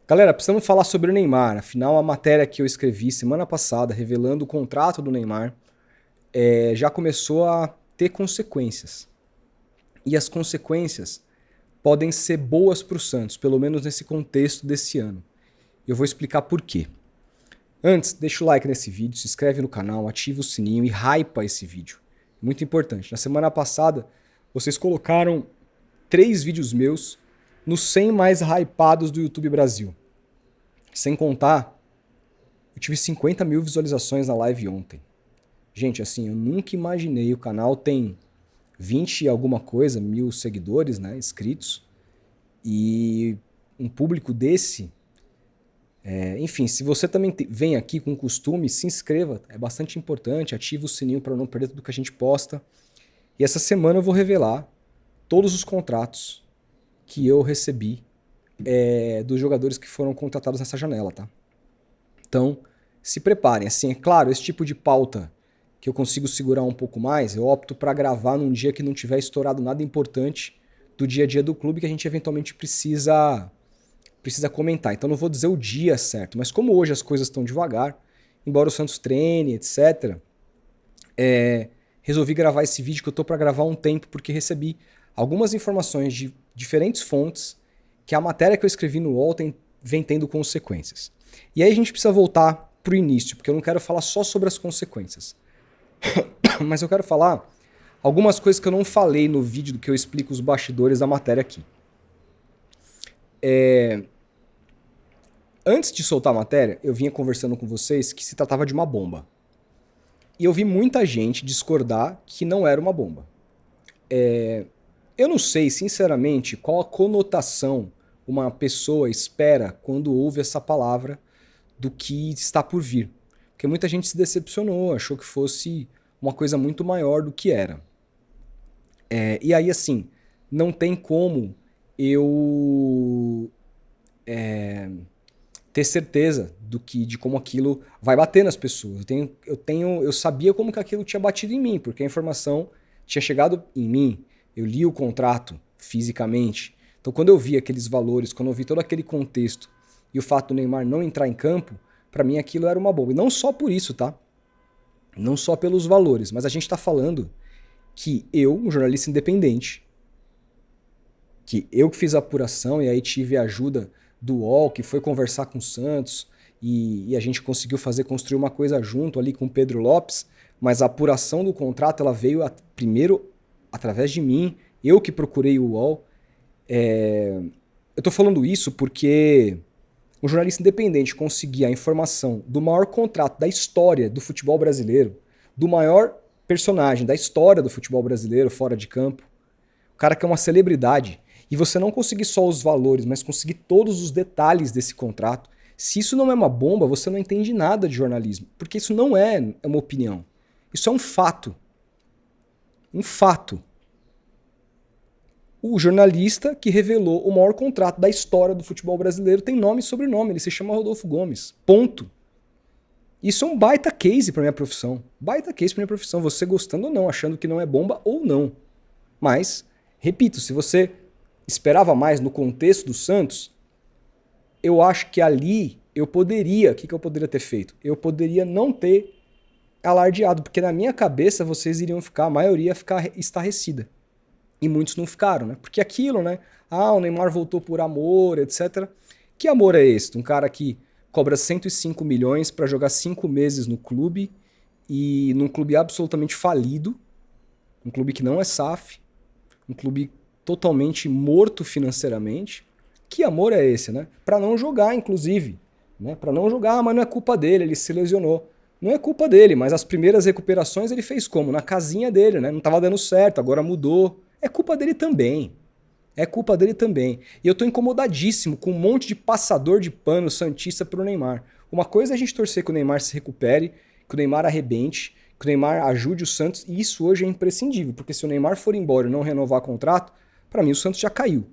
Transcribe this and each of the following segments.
Galera, precisamos falar sobre o Neymar. Afinal, a matéria que eu escrevi semana passada, revelando o contrato do Neymar, já começou a ter consequências. E as consequências podem ser boas para o Santos, pelo menos nesse contexto desse ano. Eu vou explicar por quê. Antes, deixa o like nesse vídeo, se inscreve no canal, ativa o sininho e hypa esse vídeo. Muito importante. Na semana passada, vocês colocaram 3 vídeos meus nos 100 mais hypados do YouTube Brasil. Sem contar, eu tive 50 mil visualizações na live ontem. Gente, assim, eu nunca imaginei. O canal tem 20 e alguma coisa mil seguidores, né, inscritos. E um público desse... enfim, se você também vem aqui com costume, se inscreva. É bastante importante, ativa o sininho para não perder tudo que a gente posta. E essa semana eu vou revelar todos os contratos que eu recebi dos jogadores que foram contratados nessa janela, tá? Então, se preparem. Assim, é claro, esse tipo de pauta que eu consigo segurar um pouco mais, eu opto para gravar num dia que não tiver estourado nada importante do dia a dia do clube que a gente eventualmente precisa comentar. Então não vou dizer o dia certo, mas como hoje as coisas estão devagar, embora o Santos treine, etc., resolvi gravar esse vídeo que eu tô para gravar há um tempo porque recebi algumas informações de diferentes fontes que a matéria que eu escrevi no UOL vem tendo consequências. E aí a gente precisa voltar pro início, porque eu não quero falar só sobre as consequências. Mas eu quero falar algumas coisas que eu não falei no vídeo do que eu explico os bastidores da matéria aqui. Antes de soltar a matéria, eu vinha conversando com vocês que se tratava de uma bomba. E eu vi muita gente discordar que não era uma bomba. Eu não sei, sinceramente, qual a conotação uma pessoa espera quando ouve essa palavra do que está por vir. Porque muita gente se decepcionou, achou que fosse uma coisa muito maior do que era. E aí, assim, não tem como eu ter certeza de como aquilo vai bater nas pessoas. Eu sabia como que aquilo tinha batido em mim, porque a informação tinha chegado em mim, eu li o contrato fisicamente. Então quando eu vi aqueles valores, quando eu vi todo aquele contexto e o fato do Neymar não entrar em campo, pra mim aquilo era uma bomba. E não só por isso, tá? Não só pelos valores, mas a gente tá falando que eu, um jornalista independente, que eu que fiz a apuração e aí tive a ajuda do UOL, que foi conversar com o Santos e a gente conseguiu construir uma coisa junto ali com o Pedro Lopes, mas a apuração do contrato ela veio primeiro através de mim, eu que procurei o UOL. Eu tô falando isso porque um jornalista independente conseguir a informação do maior contrato da história do futebol brasileiro, do maior personagem da história do futebol brasileiro fora de campo, o cara que é uma celebridade, e você não conseguir só os valores, mas conseguir todos os detalhes desse contrato, se isso não é uma bomba, você não entende nada de jornalismo, porque isso não é uma opinião, isso é um fato. Um fato. O jornalista que revelou o maior contrato da história do futebol brasileiro tem nome e sobrenome, ele se chama Rodolfo Gomes. Ponto. Isso é um baita case pra minha profissão. Baita case pra minha profissão, você gostando ou não, achando que não é bomba ou não. Mas, repito, se você esperava mais no contexto do Santos, eu acho que ali eu poderia, o que eu poderia ter feito? Eu poderia não ter alardeado, porque na minha cabeça vocês iriam ficar, a maioria ia ficar estarrecida. E muitos não ficaram, né? Porque aquilo, né? Ah, o Neymar voltou por amor, etc. Que amor é esse? Um cara que cobra 105 milhões para jogar 5 meses no clube e num clube absolutamente falido, um clube que não é SAF, um clube totalmente morto financeiramente. Que amor é esse, né? Para não jogar, inclusive, né? Para não jogar, mas não é culpa dele, ele se lesionou. Não é culpa dele, mas as primeiras recuperações ele fez como? Na casinha dele, né? Não estava dando certo, agora mudou. É culpa dele também. É culpa dele também. E eu tô incomodadíssimo com um monte de passador de pano santista pro Neymar. Uma coisa é a gente torcer que o Neymar se recupere, que o Neymar arrebente, que o Neymar ajude o Santos, e isso hoje é imprescindível, porque se o Neymar for embora e não renovar contrato, pra mim o Santos já caiu.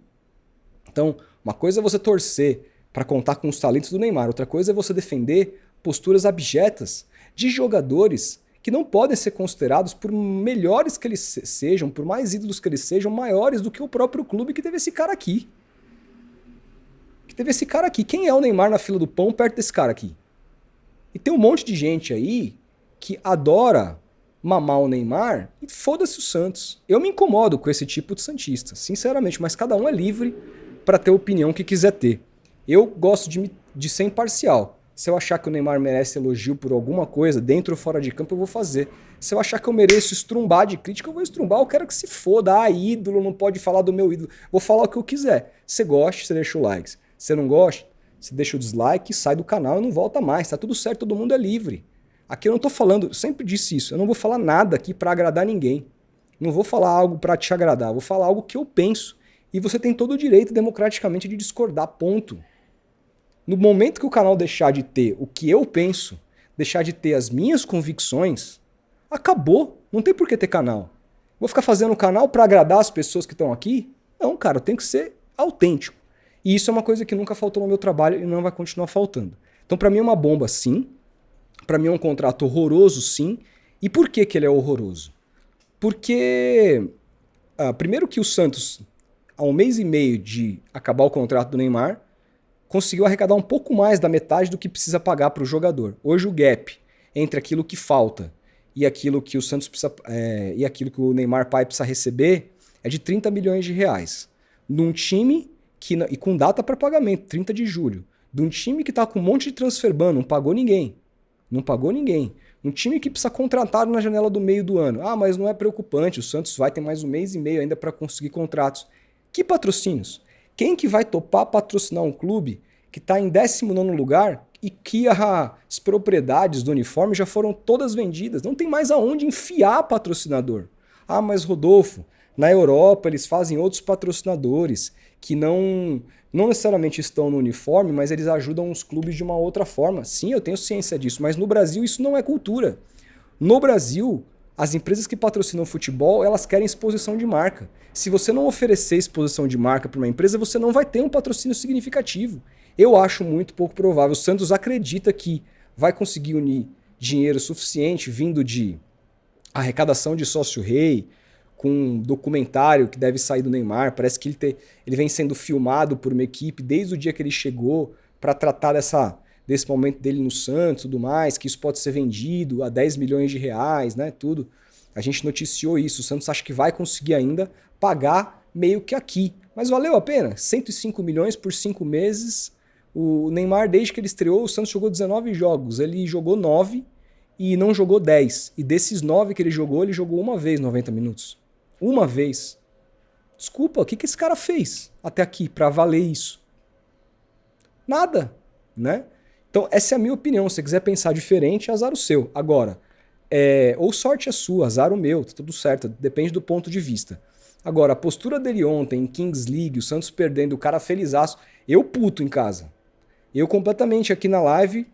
Então, uma coisa é você torcer pra contar com os talentos do Neymar, outra coisa é você defender posturas abjetas de jogadores que não podem ser considerados, por melhores que eles sejam, por mais ídolos que eles sejam, maiores do que o próprio clube que teve esse cara aqui. Que Teve esse cara aqui. Quem é o Neymar na fila do pão perto desse cara aqui? E tem um monte de gente aí que adora mamar o Neymar e foda-se o Santos. Eu me incomodo com esse tipo de santista, sinceramente, mas cada um é livre para ter a opinião que quiser ter. Eu gosto de ser imparcial. Se eu achar que o Neymar merece elogio por alguma coisa, dentro ou fora de campo, eu vou fazer. Se eu achar que eu mereço estrumbar de crítica, eu vou estrumbar. Eu quero que se foda. Ah, ídolo, não pode falar do meu ídolo. Vou falar o que eu quiser. Se você gosta, você deixa o like. Se você não gosta, você deixa o dislike, sai do canal e não volta mais. Tá tudo certo, todo mundo é livre. Aqui eu não tô falando, eu sempre disse isso, eu não vou falar nada aqui pra agradar ninguém. Não vou falar algo pra te agradar, vou falar algo que eu penso. E você tem todo o direito democraticamente de discordar, ponto. No momento que o canal deixar de ter o que eu penso, deixar de ter as minhas convicções, acabou. Não tem por que ter canal. Vou ficar fazendo um canal pra agradar as pessoas que estão aqui? Não, cara, eu tenho que ser autêntico. E isso é uma coisa que nunca faltou no meu trabalho e não vai continuar faltando. Então pra mim é uma bomba, sim. Pra mim é um contrato horroroso, sim. E por que que ele é horroroso? Porque, primeiro que o Santos, há um mês e meio de acabar o contrato do Neymar, conseguiu arrecadar um pouco mais da metade do que precisa pagar para o jogador. Hoje o gap entre aquilo que falta e aquilo que o Santos precisa, e aquilo que o Neymar pai precisa receber é de 30 milhões de reais. Num time e com data para pagamento, 30 de julho. De um time que está com um monte de transfer ban, não pagou ninguém. Não pagou ninguém. Um time que precisa contratar na janela do meio do ano. Ah, mas não é preocupante, o Santos vai ter mais um mês e meio ainda para conseguir contratos. Que patrocínios? Quem que vai topar patrocinar um clube que está em 19º lugar e que as propriedades do uniforme já foram todas vendidas? Não tem mais aonde enfiar patrocinador. Ah, mas Rodolfo, na Europa eles fazem outros patrocinadores que não necessariamente estão no uniforme, mas eles ajudam os clubes de uma outra forma. Sim, eu tenho ciência disso, mas no Brasil isso não é cultura. No Brasil, as empresas que patrocinam futebol, elas querem exposição de marca. Se você não oferecer exposição de marca para uma empresa, você não vai ter um patrocínio significativo. Eu acho muito pouco provável. O Santos acredita que vai conseguir unir dinheiro suficiente vindo de arrecadação de sócio-rei, com um documentário que deve sair do Neymar. Parece que ele vem sendo filmado por uma equipe desde o dia que ele chegou para tratar desse momento dele no Santos e tudo mais, que isso pode ser vendido a 10 milhões de reais, né, tudo. A gente noticiou isso. O Santos acha que vai conseguir ainda pagar meio que aqui. Mas valeu a pena? 105 milhões por 5 meses. O Neymar, desde que ele estreou, o Santos jogou 19 jogos. Ele jogou 9 e não jogou 10. E desses 9 que ele jogou uma vez 90 minutos. Uma vez. Desculpa, o que esse cara fez até aqui pra valer isso? Nada, né? Então essa é a minha opinião. Se você quiser pensar diferente, azar o seu. Agora, ou sorte é sua, azar o meu, tá tudo certo, depende do ponto de vista. Agora, a postura dele ontem em Kings League, o Santos perdendo, o cara felizaço, eu puto em casa. Eu completamente aqui na live,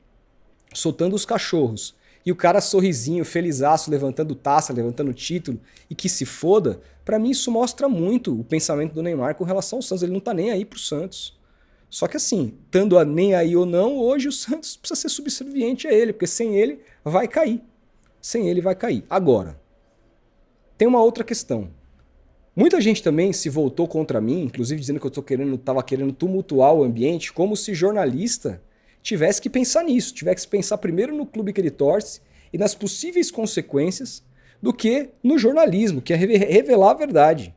soltando os cachorros. E o cara sorrisinho, felizaço, levantando taça, levantando título, e que se foda, pra mim isso mostra muito o pensamento do Neymar com relação ao Santos. Ele não tá nem aí pro Santos. Só que assim, estando nem aí ou não, hoje o Santos precisa ser subserviente a ele, porque sem ele vai cair. Sem ele vai cair. Agora, tem uma outra questão. Muita gente também se voltou contra mim, inclusive dizendo que eu tava querendo tumultuar o ambiente, como se jornalista tivesse que pensar nisso, tivesse que pensar primeiro no clube que ele torce e nas possíveis consequências do que no jornalismo, que é revelar a verdade.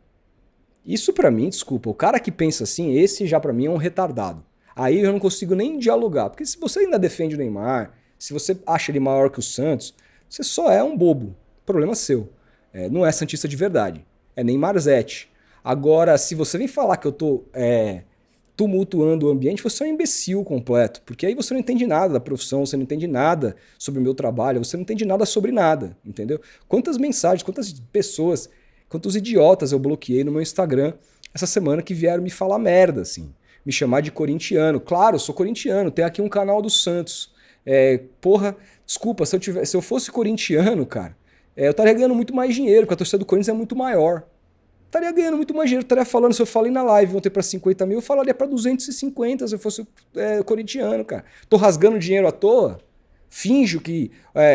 Isso pra mim, desculpa, o cara que pensa assim, esse já pra mim é um retardado. Aí eu não consigo nem dialogar, porque se você ainda defende o Neymar, se você acha ele maior que o Santos, você só é um bobo, problema seu. Não é santista de verdade, é Neymarzete. Agora, se você vem falar que eu tô tumultuando o ambiente, você é um imbecil completo, porque aí você não entende nada da profissão, você não entende nada sobre o meu trabalho, você não entende nada sobre nada, entendeu? Quantas mensagens, quantas pessoas, quantos idiotas eu bloqueei no meu Instagram essa semana que vieram me falar merda, assim, me chamar de corintiano. Claro, eu sou corintiano, tem aqui um canal do Santos. Porra, desculpa, se eu fosse corintiano, cara, eu estaria ganhando muito mais dinheiro, porque a torcida do Corinthians é muito maior. Estaria ganhando muito mais dinheiro, estaria falando, se eu falei na live ontem pra 50 mil, eu falaria pra 250 se eu fosse corintiano, cara. Tô rasgando dinheiro à toa, finjo que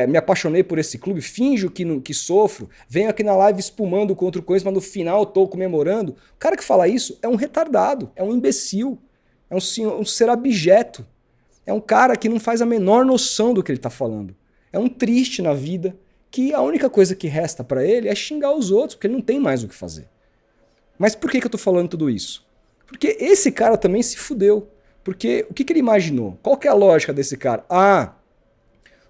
me apaixonei por esse clube, finjo que sofro, venho aqui na live espumando contra o Corinthians, mas no final eu tô comemorando. O cara que fala isso é um retardado, é um imbecil. É um ser abjeto. É um cara que não faz a menor noção do que ele está falando. É um triste na vida que a única coisa que resta para ele é xingar os outros, porque ele não tem mais o que fazer. Mas por que eu tô falando tudo isso? Porque esse cara também se fudeu. Porque o que ele imaginou? Qual que é a lógica desse cara? Ah,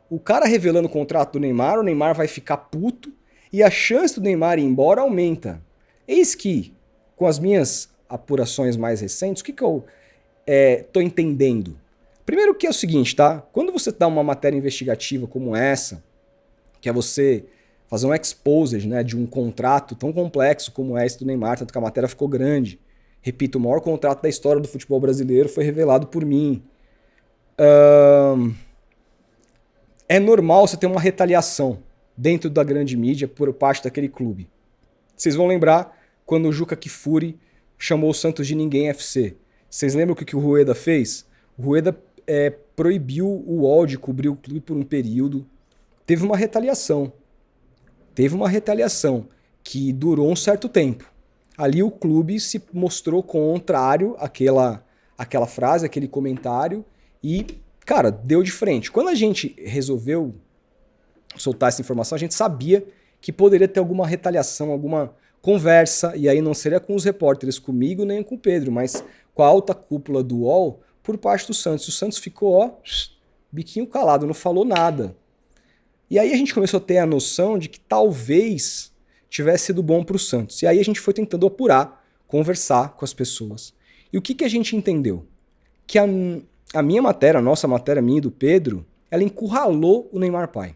o cara revelando o contrato do Neymar, o Neymar vai ficar puto e a chance do Neymar ir embora aumenta. Eis que, com as minhas apurações mais recentes, o que eu tô entendendo? Primeiro que é o seguinte, tá? Quando você dá uma matéria investigativa como essa, que é você fazer um exposed, né, de um contrato tão complexo como esse do Neymar, tanto que a matéria ficou grande. Repito, o maior contrato da história do futebol brasileiro foi revelado por mim. É normal você ter uma retaliação dentro da grande mídia por parte daquele clube. Vocês vão lembrar quando o Juca Kfouri chamou o Santos de Ninguém FC. Vocês lembram o que o Rueda fez? O Rueda proibiu o UOL de cobrir o clube por um período. Teve uma retaliação. Que durou um certo tempo. Ali o clube se mostrou contrário àquela frase, aquele comentário e, cara, deu de frente. Quando a gente resolveu soltar essa informação, a gente sabia que poderia ter alguma retaliação, alguma conversa, e aí não seria com os repórteres, comigo nem com o Pedro, mas com a alta cúpula do UOL por parte do Santos. O Santos ficou, biquinho calado, não falou nada. E aí a gente começou a ter a noção de que talvez tivesse sido bom para o Santos. E aí a gente foi tentando apurar, conversar com as pessoas. E o que a gente entendeu? Que a minha matéria, a nossa matéria, minha e do Pedro, ela encurralou o Neymar pai.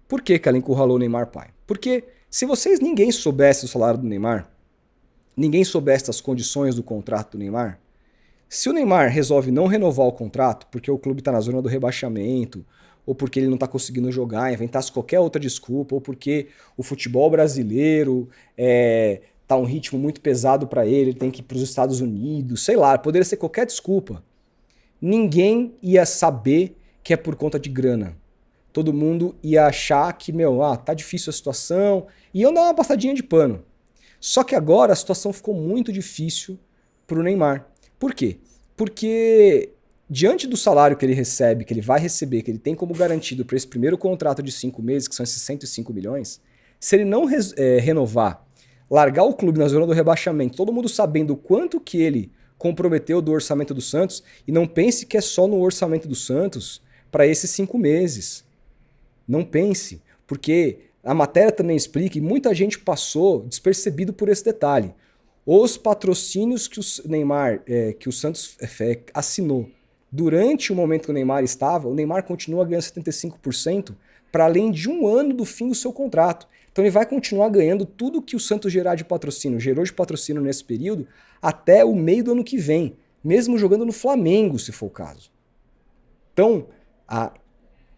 Por que ela encurralou o Neymar pai? Porque se ninguém soubesse o salário do Neymar, ninguém soubesse as condições do contrato do Neymar, se o Neymar resolve não renovar o contrato porque o clube está na zona do rebaixamento, ou porque ele não está conseguindo jogar, inventasse qualquer outra desculpa, ou porque o futebol brasileiro tá um ritmo muito pesado para ele tem que ir para os Estados Unidos, sei lá, poderia ser qualquer desculpa. Ninguém ia saber que é por conta de grana. Todo mundo ia achar que, tá difícil a situação, e iam dar uma passadinha de pano. Só que agora a situação ficou muito difícil pro Neymar. Por quê? Porque diante do salário que ele recebe, que ele vai receber, que ele tem como garantido para esse primeiro contrato de 5 meses, que são esses 105 milhões, se ele não renovar, largar o clube na zona do rebaixamento, todo mundo sabendo o quanto que ele comprometeu do orçamento do Santos, e não pense que é só no orçamento do Santos para esses 5 meses. Não pense, porque a matéria também explica, e muita gente passou despercebido por esse detalhe. Os patrocínios que o Neymar, que o Santos assinou durante o momento que o Neymar estava, o Neymar continua ganhando 75% para além de um ano do fim do seu contrato. Então ele vai continuar ganhando tudo que o Santos gerou de patrocínio nesse período até o meio do ano que vem, mesmo jogando no Flamengo, se for o caso. Então,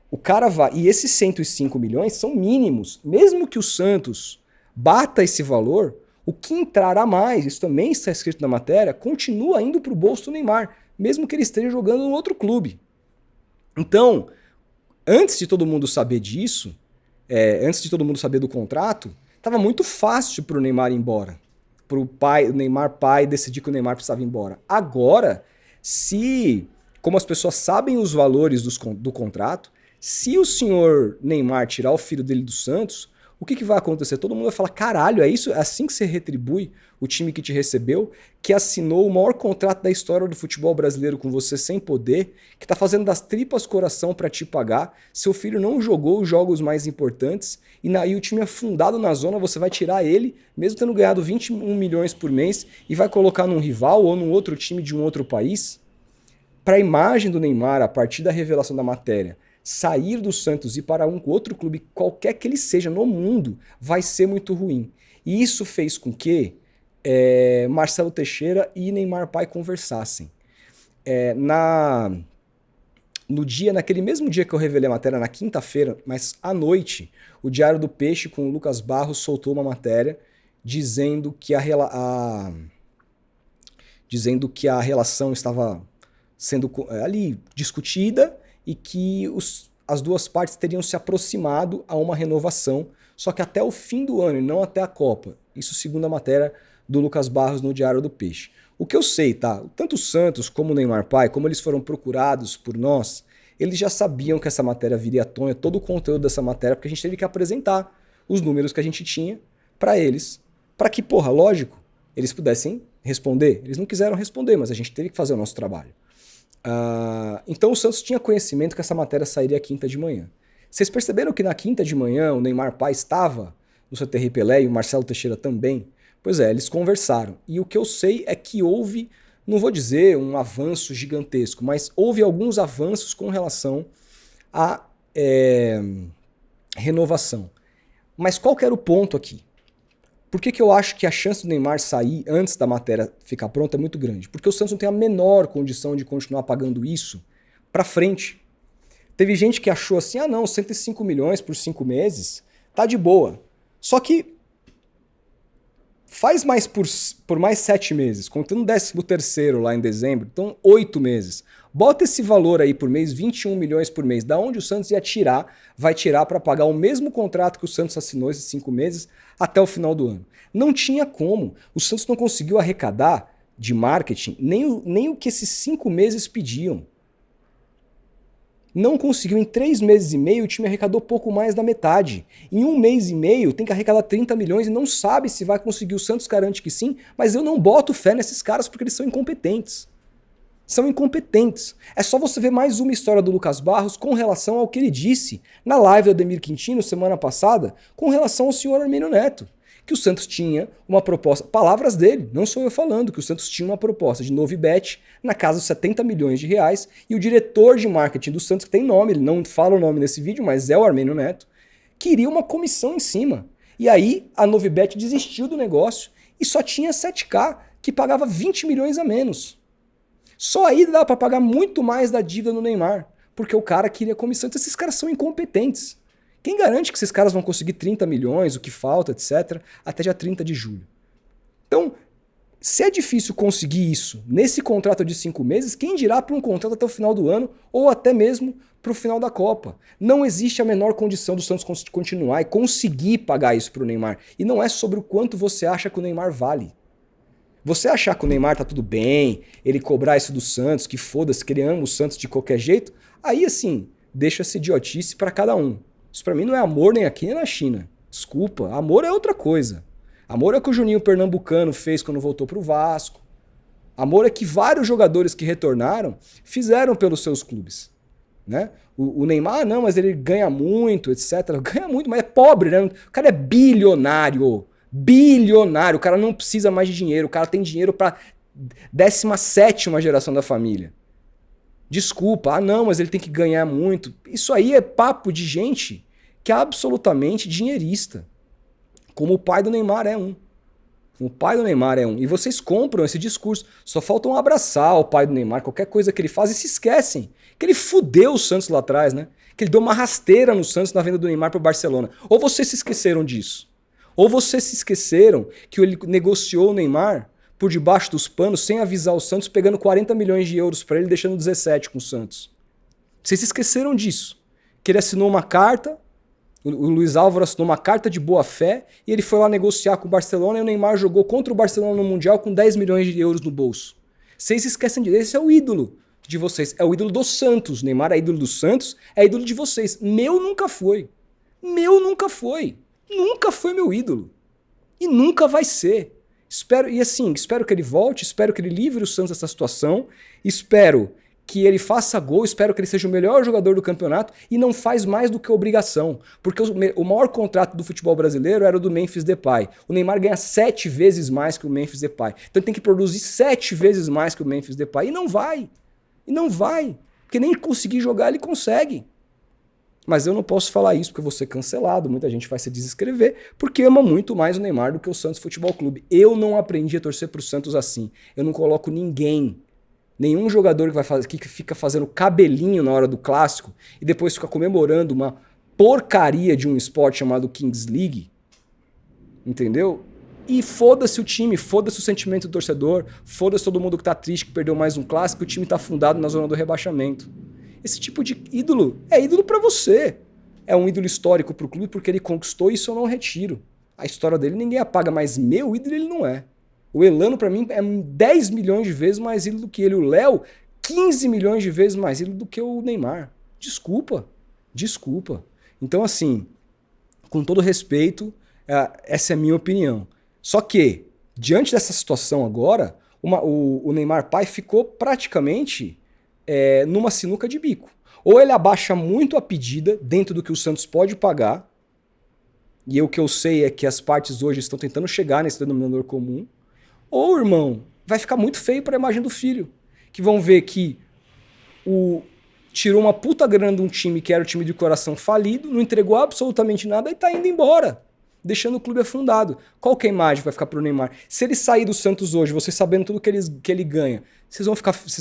o cara vai... E esses 105 milhões são mínimos. Mesmo que o Santos bata esse valor, o que entrar a mais, isso também está escrito na matéria, continua indo para o bolso do Neymar, mesmo que ele esteja jogando em outro clube. Então, antes de todo mundo saber disso, antes de todo mundo saber do contrato, estava muito fácil para o Neymar ir embora. Para o Neymar pai decidir que o Neymar precisava ir embora. Agora, como as pessoas sabem os valores do contrato, se o senhor Neymar tirar o filho dele do Santos, o que vai acontecer? Todo mundo vai falar, caralho, é isso? É assim que você retribui o time que te recebeu, que assinou o maior contrato da história do futebol brasileiro com você sem poder, que tá fazendo das tripas coração para te pagar, seu filho não jogou os jogos mais importantes, e o time afundado na zona, você vai tirar ele, mesmo tendo ganhado 21 milhões por mês, e vai colocar num rival ou num outro time de um outro país? Para a imagem do Neymar, a partir da revelação da matéria, sair do Santos e ir para um outro clube, qualquer que ele seja no mundo, vai ser muito ruim. E isso fez com que Marcelo Teixeira e Neymar pai conversassem. Naquele mesmo dia que eu revelei a matéria, na quinta-feira, mas à noite, o Diário do Peixe com o Lucas Barros soltou uma matéria dizendo que a relação estava sendo ali discutida e que as duas partes teriam se aproximado a uma renovação, só que até o fim do ano e não até a Copa. Isso segundo a matéria do Lucas Barros no Diário do Peixe. O que eu sei, tá? Tanto o Santos como o Neymar Pai, como eles foram procurados por nós, eles já sabiam que essa matéria viria à tona, todo o conteúdo dessa matéria, porque a gente teve que apresentar os números que a gente tinha para eles, para que, porra, lógico, eles pudessem responder. Eles não quiseram responder, mas a gente teve que fazer o nosso trabalho. Então o Santos tinha conhecimento que essa matéria sairia quinta de manhã. Vocês perceberam que na quinta de manhã o Neymar Pai estava no CT Pelé e o Marcelo Teixeira também? Pois é, eles conversaram. E o que eu sei é que houve, não vou dizer um avanço gigantesco, mas houve alguns avanços com relação à renovação. Mas qual que era o ponto aqui? Por que eu acho que a chance do Neymar sair antes da matéria ficar pronta é muito grande? Porque o Santos não tem a menor condição de continuar pagando isso para frente. Teve gente que achou assim, ah não, 105 milhões por 5 meses, tá de boa. Só que faz mais por mais 7 meses, contando o 13º lá em dezembro, então 8 meses. Bota esse valor aí por mês, 21 milhões por mês. Da onde o Santos ia tirar, vai tirar para pagar o mesmo contrato que o Santos assinou esses 5 meses até o final do ano. Não tinha como. O Santos não conseguiu arrecadar de marketing nem o que esses 5 meses pediam. Não conseguiu. Em 3 meses e meio, o time arrecadou pouco mais da metade. Em 1 mês e meio, tem que arrecadar 30 milhões e não sabe se vai conseguir. O Santos garante que sim, mas eu não boto fé nesses caras porque eles são incompetentes. São incompetentes. É só você ver mais uma história do Lucas Barros com relação ao que ele disse na live do Ademir Quintino semana passada com relação ao senhor Armênio Neto. Que o Santos tinha uma proposta, palavras dele, não sou eu falando, que o Santos tinha uma proposta de Novibet na casa dos 70 milhões de reais e o diretor de marketing do Santos, que tem nome, ele não fala o nome nesse vídeo, mas é o Armênio Neto, queria uma comissão em cima. E aí a Novibet desistiu do negócio e só tinha 7K, que pagava 20 milhões a menos. Só aí dá para pagar muito mais da dívida no Neymar, porque o cara queria comissão. Então esses caras são incompetentes. Quem garante que esses caras vão conseguir 30 milhões, o que falta, etc., até dia 30 de julho? Então, se é difícil conseguir isso nesse contrato de 5 meses, quem dirá para um contrato até o final do ano ou até mesmo para o final da Copa? Não existe a menor condição do Santos continuar e conseguir pagar isso para o Neymar. E não é sobre o quanto você acha que o Neymar vale. Você achar que o Neymar tá tudo bem, ele cobrar isso do Santos, que foda-se, que ele ama o Santos de qualquer jeito, aí assim, deixa essa idiotice para cada um. Isso pra mim não é amor nem aqui nem na China. Desculpa, amor é outra coisa. Amor é o que o Juninho Pernambucano fez quando voltou pro Vasco. Amor é que vários jogadores que retornaram fizeram pelos seus clubes. Né? O Neymar, não, mas ele ganha muito, etc. Ganha muito, mas é pobre, né? O cara é bilionário. Bilionário, o cara não precisa mais de dinheiro, o cara tem dinheiro para 17ª geração da família. Desculpa, não, mas ele tem que ganhar muito. Isso aí é papo de gente que é absolutamente dinheirista. Como o pai do Neymar é um. O pai do Neymar é um. E vocês compram esse discurso. Só faltam abraçar o pai do Neymar, qualquer coisa que ele faz, e se esquecem que ele fudeu o Santos lá atrás, né? Que ele deu uma rasteira no Santos na venda do Neymar pro Barcelona. Ou vocês se esqueceram disso? Ou vocês se esqueceram que ele negociou o Neymar por debaixo dos panos sem avisar o Santos, pegando 40 milhões de euros para ele, deixando 17 com o Santos? Vocês se esqueceram disso? Que ele assinou uma carta, o Luiz Álvaro assinou uma carta de boa-fé e ele foi lá negociar com o Barcelona e o Neymar jogou contra o Barcelona no Mundial com 10 milhões de euros no bolso. Vocês se esquecem disso. Esse é o ídolo de vocês. É o ídolo do Santos. Neymar é ídolo do Santos, é ídolo de vocês. Meu nunca foi. Meu nunca foi. Nunca foi meu ídolo. E nunca vai ser. Espero que ele volte, espero que ele livre o Santos dessa situação, espero que ele faça gol, espero que ele seja o melhor jogador do campeonato e não faz mais do que obrigação. Porque o maior contrato do futebol brasileiro era o do Memphis Depay. O Neymar ganha 7 vezes mais que o Memphis Depay. Então ele tem que produzir 7 vezes mais que o Memphis Depay. E não vai. E não vai. Porque nem conseguir jogar ele consegue. Mas eu não posso falar isso porque eu vou ser cancelado, muita gente vai se desescrever, porque ama muito mais o Neymar do que o Santos Futebol Clube. Eu não aprendi a torcer pro Santos assim. Eu não coloco nenhum jogador que fica fazendo cabelinho na hora do clássico e depois fica comemorando uma porcaria de um esporte chamado Kings League. Entendeu? E foda-se o time, foda-se o sentimento do torcedor, foda-se todo mundo que tá triste que perdeu mais um clássico, o time tá afundado na zona do rebaixamento. Esse tipo de ídolo é ídolo pra você. É um ídolo histórico pro clube porque ele conquistou, isso eu não retiro. A história dele ninguém apaga, mas meu ídolo ele não é. O Elano, pra mim, é 10 milhões de vezes mais ídolo do que ele. O Léo, 15 milhões de vezes mais ídolo do que o Neymar. Desculpa. Desculpa. Então, assim, com todo respeito, essa é a minha opinião. Só que, diante dessa situação agora, o Neymar pai ficou praticamente numa sinuca de bico. Ou ele abaixa muito a pedida dentro do que o Santos pode pagar, e o que eu sei é que as partes hoje estão tentando chegar nesse denominador comum, ou, irmão, vai ficar muito feio para a imagem do filho, que vão ver que tirou uma puta grana de um time que era o time de coração falido, não entregou absolutamente nada e tá indo embora, deixando o clube afundado. Qual que é a imagem que vai ficar pro Neymar? Se ele sair do Santos hoje, vocês sabendo tudo que ele ganha, vocês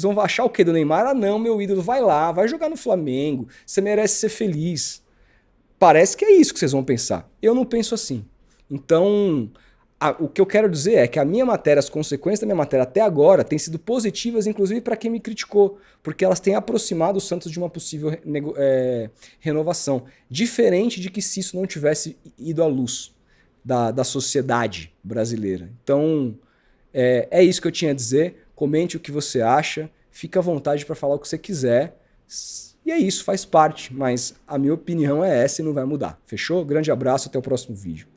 vão achar o quê do Neymar? Ah não, meu ídolo, vai lá, vai jogar no Flamengo, você merece ser feliz. Parece que é isso que vocês vão pensar. Eu não penso assim. Então, o que eu quero dizer é que a minha matéria, as consequências da minha matéria até agora têm sido positivas, inclusive para quem me criticou, porque elas têm aproximado o Santos de uma possível renovação. Diferente de que se isso não tivesse ido à luz da sociedade brasileira. Então, é isso que eu tinha a dizer. Comente o que você acha, fica à vontade para falar o que você quiser. E é isso, faz parte, mas a minha opinião é essa e não vai mudar. Fechou? Grande abraço, até o próximo vídeo.